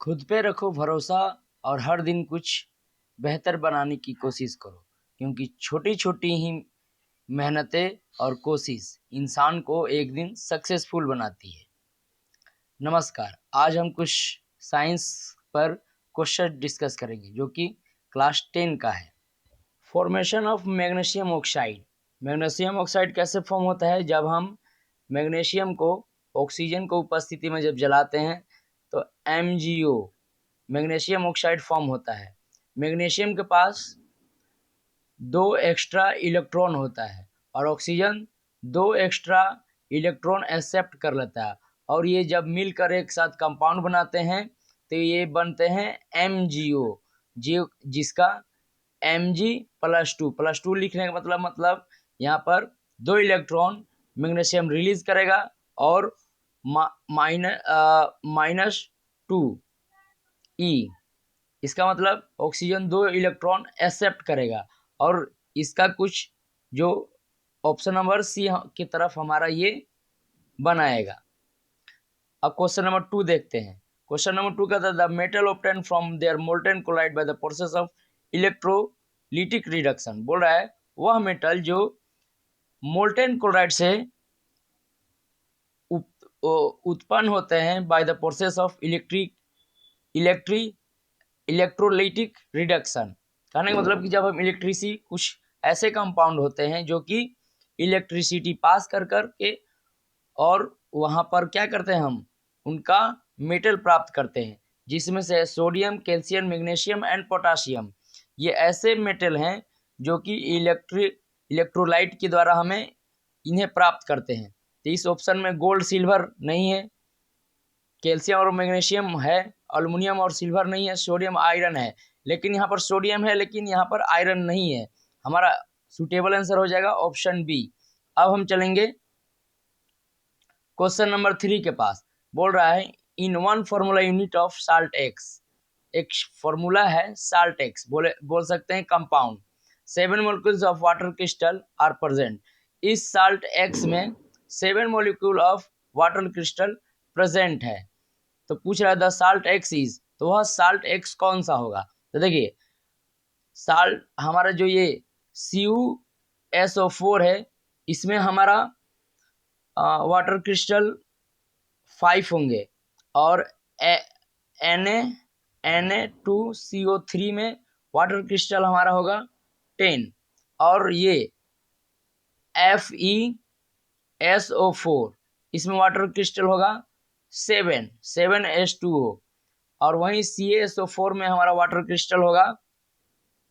खुद पे रखो भरोसा और हर दिन कुछ बेहतर बनाने की कोशिश करो, क्योंकि छोटी छोटी ही मेहनतें और कोशिश इंसान को एक दिन सक्सेसफुल बनाती है। नमस्कार, आज हम कुछ साइंस पर क्वेश्चन डिस्कस करेंगे जो कि क्लास 10 का है। Formation of magnesium oxide. Magnesium oxide कैसे फॉर्म होता है? जब हम मैग्नीशियम को ऑक्सीजन को उपस्थिति में जब जलाते हैं तो MgO मैग्नीशियम ऑक्साइड फॉर्म होता है। मैग्नीशियम के पास 2 एक्स्ट्रा इलेक्ट्रॉन होता है और ऑक्सीजन 2 एक्स्ट्रा इलेक्ट्रॉन एक्सेप्ट कर लेता है, और ये जब मिलकर एक साथ कंपाउंड बनाते हैं तो ये बनते हैं MgO, जिसका Mg+2 लिखने का मतलब यहाँ पर 2 इलेक्ट्रॉन मैग्नीशियम रिलीज करेगा और -2 इसका मतलब ऑक्सीजन 2 इलेक्ट्रॉन एक्सेप्ट करेगा, और इसका कुछ जो ऑप्शन नंबर सी की तरफ हमारा ये बनाएगा। अब क्वेश्चन नंबर 2 देखते हैं। क्वेश्चन नंबर 2 कहता है the metal obtain from their molten colloid by the process of electrolytic reduction. बोल रहा है वह मेटल जो मोल्टेन क्लोराइड से उत्पन्न होते हैं bye the process of electrolytic reduction. कहने का मतलब कि जब हम इलेक्ट्रिसिटी कुछ ऐसे कंपाउंड होते हैं जो कि इलेक्ट्रिसिटी पास कर के और वहाँ पर क्या करते हैं, हम उनका मेटल प्राप्त करते हैं, जिसमें से sodium, calcium, magnesium and potassium ये ऐसे मेटल हैं जो कि इलेक्ट्रोलाइट के द्वारा हमें इन्हें प्राप्त करते हैं। तो इस ऑप्शन में गोल्ड सिल्वर नहीं है, कैल्शियम और मैग्नीशियम है, एल्युमिनियम और सिल्वर नहीं है, सोडियम आयरन है, लेकिन यहाँ पर सोडियम है लेकिन यहाँ पर आयरन नहीं है। हमारा सुटेबल आंसर हो जाएगा ऑप्शन बी। अब हम चलेंगे क्वेश्चन नंबर 3 के पास। बोल रहा है in one formula unit of salt X. एक फॉर्मूला है साल्ट एक्स, बोल सकते हैं compound. 7 molecules of water crystal are present. इस साल्ट एक्स में 7 molecule of water crystal present है। तो पूछ रहा है द साल्ट एक्स इज, तो वह साल्ट एक्स कौन सा होगा? तो देखिए साल्ट हमारा जो ये CuSO4 है, इसमें हमारा वाटर क्रिस्टल 5 होंगे, और Na2CO3 में वाटर क्रिस्टल हमारा होगा 10, और ये FeSO4 इसमें वाटर क्रिस्टल होगा 7H2O, और वहीं CaSO4 में हमारा वाटर क्रिस्टल होगा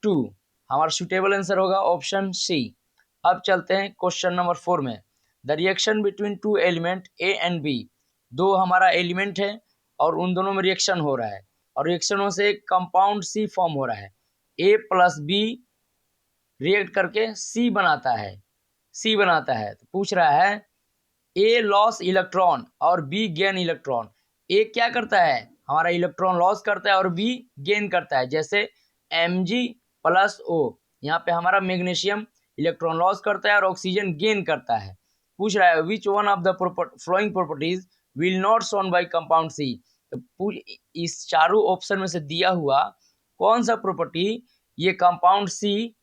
2। हमारा सुटेबल आंसर होगा ऑप्शन सी। अब चलते हैं क्वेश्चन नंबर 4 में। The reaction between 2 element A and B। दो हमारा एलिमेंट है और उन दोनों में रिएक्शन हो रहा है, और रिएक्शनों से एक कंपाउंड C फॉर्म हो रहा है। A+B रिएक्ट करके C बनाता है। तो पूछ रहा है A लॉस इलेक्ट्रॉन और B गेन इलेक्ट्रॉन। A क्या करता है? हमारा इलेक्ट्रॉन लॉस करता है और B गेन करता है। जैसे Mg+O, यहाँ पे हमारा मैग्नीशियम इलेक्ट्रॉन लॉस करता है और ऑक्सीजन गेन करता है। पूछ रहा है which one of the flowing properties will not shown by compound C. तो इस चारों ऑप्शन में से दिया हुआ कौन सा प्रॉपर्टी ये कंपाउंड सी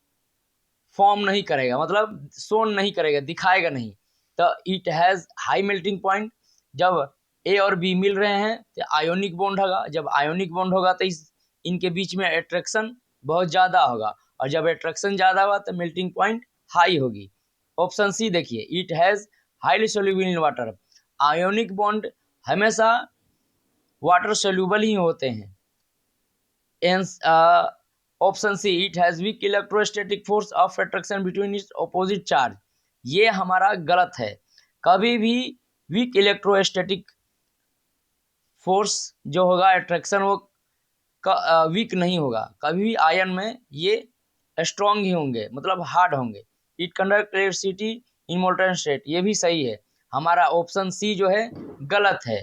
फॉर्म नहीं करेगा, मतलब शोन नहीं करेगा, दिखाएगा नहीं? तो it has high melting point. जब ए और बी मिल रहे हैं तो आयोनिक बॉन्ड होगा। जब आयोनिक बॉन्ड होगा तो इनके बीच में अट्रैक्शन बहुत ज़्यादा होगा, और जब अट्रैक्शन ज़्यादा होगा तो मेल्टिंग पॉइंट हाई होगी। ऑप्शन सी देखिए, it has highly soluble in water. Ionic bond हमेशा वाटर सोल्यूबल ही होते हैं। Option C, it has weak electrostatic force of attraction between its opposite charge. ये हमारा गलत है। कभी भी वीक इलेक्ट्रोस्टैटिक फोर्स जो होगा अट्रैक्शन, वो वीक नहीं होगा। कभी भी आयन में ये स्ट्रॉन्ग ही होंगे, मतलब हार्ड होंगे। It conduct electricity in molten state, ये भी सही है। हमारा ऑप्शन सी जो है गलत है।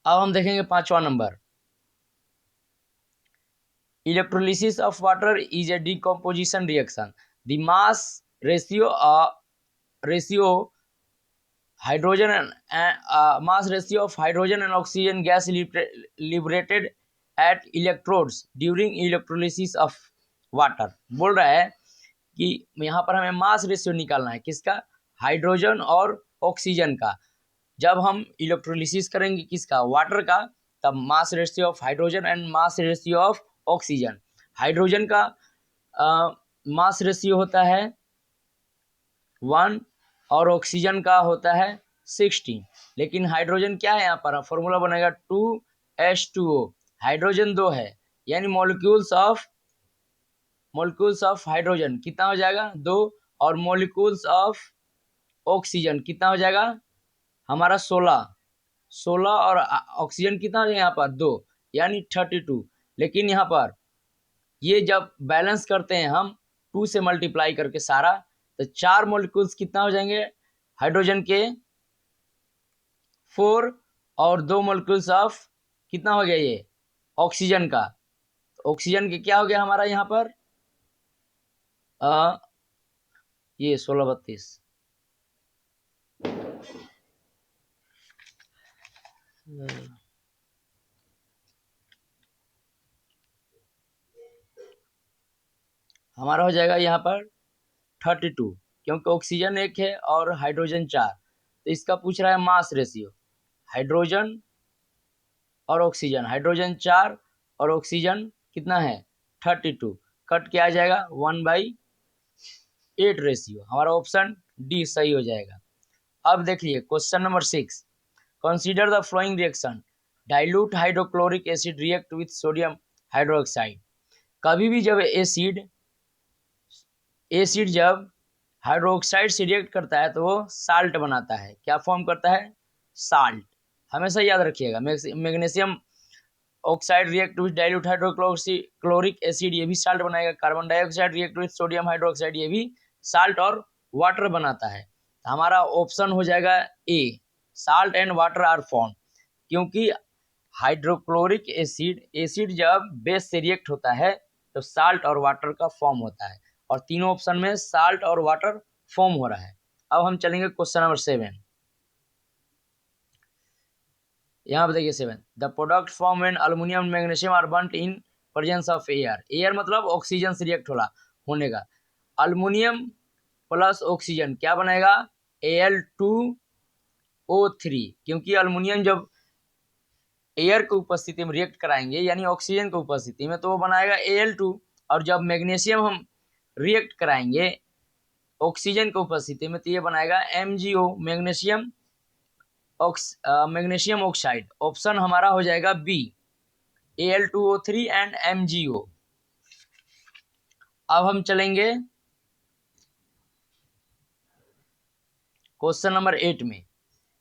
अब हम देखेंगे 5वां number. Electrolysis of water is a decomposition reaction. The mass ratio hydrogen and mass ratio of hydrogen and oxygen gas liberated at electrodes during electrolysis of water। बोल रहा है कि यहाँ पर हमें मास रेशियो निकालना है, किसका? हाइड्रोजन और ऑक्सीजन का। जब हम इलेक्ट्रोलिसिस करेंगे किसका? वाटर का, तब mass ratio of hydrogen and mass ratio of oxygen. Hydrogen का मास रेशियो होता है 1 और ऑक्सीजन का होता है 16, लेकिन हाइड्रोजन क्या है? यहाँ पर फॉर्मूला बनेगा 2H2O। हाइड्रोजन 2 है, यानी मॉलिक्यूल्स ऑफ हाइड्रोजन कितना हो जाएगा? 2, और मॉलिक्यूल्स ऑफ ऑक्सीजन कितना हो जाएगा हमारा? 16 और ऑक्सीजन कितना हो जाएगा यहाँ पर? 2, यानी 32। लेकिन यहाँ पर ये जब बैलेंस करते हैं हम 2 से मल्टीप्लाई करके सारा, तो 4 मॉलिक्यूल्स कितना हो जाएंगे हाइड्रोजन के? 4, और 2 मॉलिक्यूल्स ऑफ कितना हो गया ये? ऑक्सीजन का। ऑक्सीजन के क्या हो गया हमारा यहाँ पर? ये 16-32। हमारा हो जाएगा यहाँ पर 32, क्योंकि ऑक्सीजन 1 है और हाइड्रोजन 4। तो इसका पूछ रहा है मास रेशियो, हाइड्रोजन और ऑक्सीजन, हाइड्रोजन 4 और ऑक्सीजन कितना है? 32। कट क्या आ जाएगा? 1/8 रेशियो। हमारा ऑप्शन डी सही हो जाएगा। अब देखिए question number 6, consider the flowing reaction, dilute hydrochloric acid react with sodium hydroxide. कभी भी जब एसिड जब हाइड्रोक्साइड से रिएक्ट करता है तो वो साल्ट बनाता है। क्या फॉर्म करता है? साल्ट। हमेशा याद रखिएगा, magnesium oxide react with dilute hydrochloric acid, ये भी साल्ट बनाएगा। Carbon dioxide react with sodium hydroxide, ये भी साल्ट और वाटर बनाता है। हमारा ऑप्शन हो जाएगा A, salt and water are form. क्योंकि हाइड्रोक्लोरिक एसिड जब बेस से रिएक्ट होता है तो साल्ट और वाटर का फॉर्म होता है, और तीनों ऑप्शन में साल्ट और वाटर फॉर्म हो रहा है। अब हम चलेंगे क्वेश्चन नंबर 7। यहाँ पे देखिए 7, the product form when aluminium magnesium are burnt in presence of air. Air मतलब ऑक्सीजन से रिएक्ट होने का। अल्युमिनियम प्लस ऑक्सीजन क्या बनाएगा? Al2O3। क्योंकि अल्युमिनियम जब एयर की उपस्थिति में रिएक्ट कराएंगे, यानी ऑक्सीजन की उपस्थिति में, तो वो बनाएगा Al2। और जब मैग्नीशियम हम रिएक्ट कराएंगे ऑक्सीजन की उपस्थिति में, तो ये बनाएगा MgO, मैग्नीशियम ऑक्साइड। ऑप्शन हमारा हो जाएगा बी, Al2O3 एंड MgO। अब हम चलेंगे क्वेश्चन नंबर 8 में।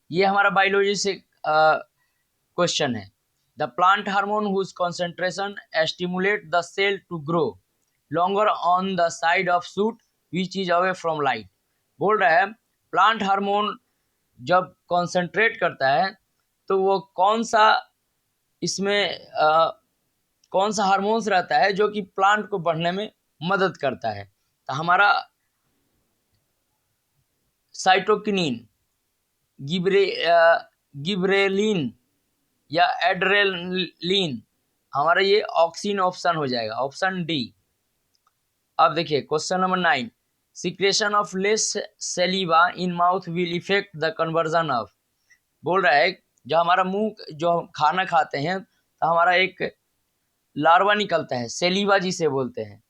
ये हमारा बायोलॉजी से क्वेश्चन है। The plant hormone whose concentration stimulate the cell to grow longer on the side of shoot which is away from light. बोल रहा है प्लांट हार्मोन जब कॉन्सेंट्रेट करता है तो वो कौन सा हार्मोन्स रहता है जो कि प्लांट को बढ़ने में मदद करता है? तो हमारा साइटोकिनिन, गिबरेलिन या एड्रेलिन, हमारा ये ऑक्सीन ऑप्शन हो जाएगा, ऑप्शन डी। अब देखिए question number 9, secretion of less saliva in mouth will effect the conversion of. बोल रहा है जो हमारा मुंह, जो हम खाना खाते हैं तो हमारा एक लार्वा निकलता है, सेलिवा जिसे बोलते हैं,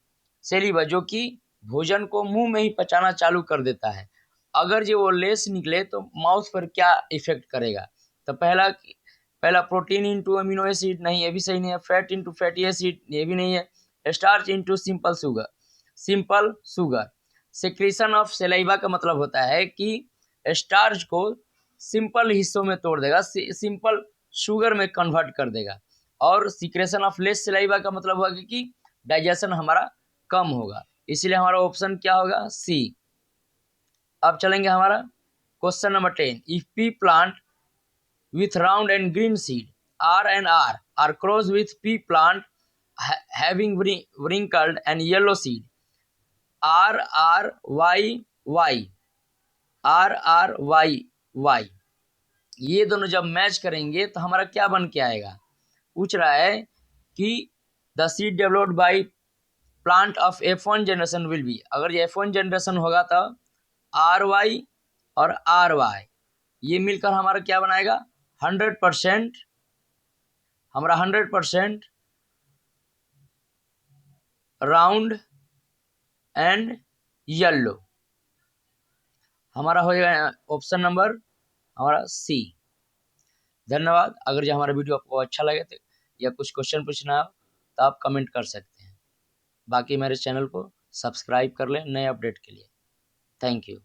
सेलिवा, जो कि भोजन को मुंह में ही पचाना चालू कर देता है। अगर जो वो लेस निकले तो माउथ पर क्या इफेक्ट करेगा? तो पहला प्रोटीन इंटू अमीनो एसिड, नहीं ये भी सही नहीं है। फैट इंटू फैटी एसिड, ये भी नहीं है। Starch into simple sugar. Secretion of saliva का मतलब होता है कि स्टार्च को सिंपल हिस्सों में तोड़ देगा, सिंपल शुगर में कन्वर्ट कर देगा। और सिक्रेशन ऑफ लेस सेलाइवा का मतलब होगा कि डाइजेशन हमारा कम होगा। इसलिए हमारा ऑप्शन क्या होगा? सी। अब चलेंगे हमारा question number 10, if P plant with round and green seed, R and R are crossed with pea plant having wrinkled and yellow seed, RRYY, RRYY Y, ये दोनों जब मैच करेंगे तो हमारा क्या बन के आएगा। पूछ रहा है कि the seed developed by plant of F1 generation will be, अगर ये F1 जनरेशन होगा तो RY और RY ये मिलकर हमारा क्या बनाएगा 100%, हमारा 100% राउंड एंड येलो, हमारा हो जाएगा ऑप्शन नंबर हमारा सी। धन्यवाद। अगर जो हमारा वीडियो आपको अच्छा लगे तो या कुछ क्वेश्चन पूछना हो तो आप कमेंट कर सकते हैं। बाकी मेरे चैनल को सब्सक्राइब कर लें नए अपडेट के लिए। Thank you.